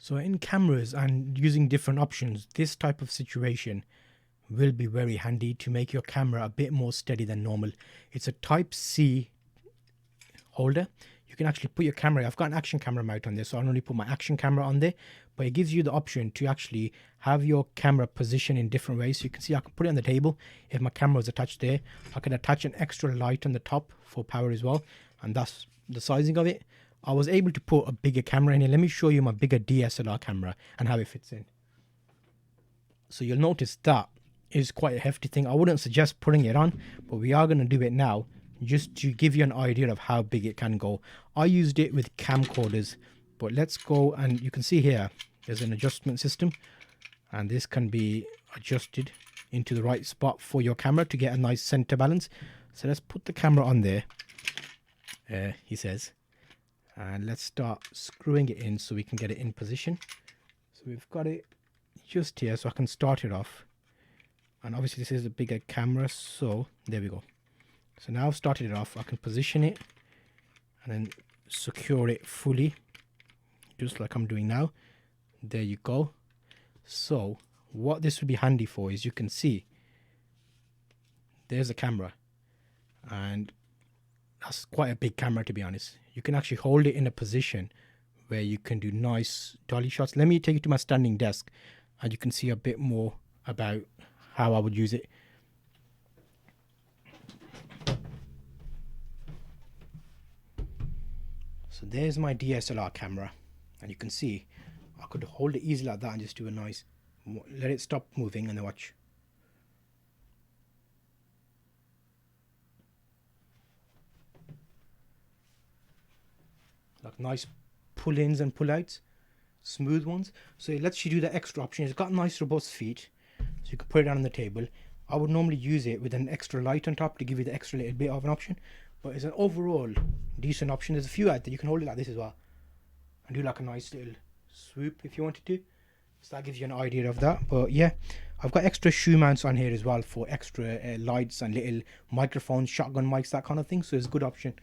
So in cameras and using different options, this type of situation will be very handy to make your camera a bit more steady than normal. It's a Type C holder. You can actually put your camera, I've got an action camera mount on this, so I'll only put my action camera on there, but it gives you the option to actually have your camera positioned in different ways. So you can see I can put it on the table. If my camera is attached there, I can attach an extra light on the top for power as well, and that's the sizing of it. I was able to put a bigger camera in here. Let me show you my bigger DSLR camera and how it fits in. So you'll notice that is quite a hefty thing. I wouldn't suggest putting it on, but we are going to do it now just to give you an idea of how big it can go. I used it with camcorders, but let's go, and you can see here there's an adjustment system, and this can be adjusted into the right spot for your camera to get a nice center balance. So let's put the camera on there, he says, and let's start screwing it in so we can get it in position. So we've got it just here, so I can start it off, and obviously this is a bigger camera, so there we go. So now I've started it off, I can position it and then secure it fully, just like I'm doing now. There you go. So what this would be handy for is, you can see there's a camera, and that's quite a big camera, to be honest. You can actually hold it in a position where you can do nice dolly shots. Let me take you to my standing desk and you can see a bit more about how I would use it. So there's my DSLR camera, and you can see I could hold it easily like that and just do a nice, let it stop moving, and then watch. Like nice pull-ins and pull-outs, smooth ones. So it lets you do the extra option. It's got nice robust feet, so you can put it down on the table. I would normally use it with an extra light on top to give you the extra little bit of an option, but it's an overall decent option. There's a few out there. You can hold it like this as well and do like a nice little swoop if you wanted to. So that gives you an idea of that. But yeah, I've got extra shoe mounts on here as well for extra lights and little microphones, shotgun mics, that kind of thing. So it's a good option.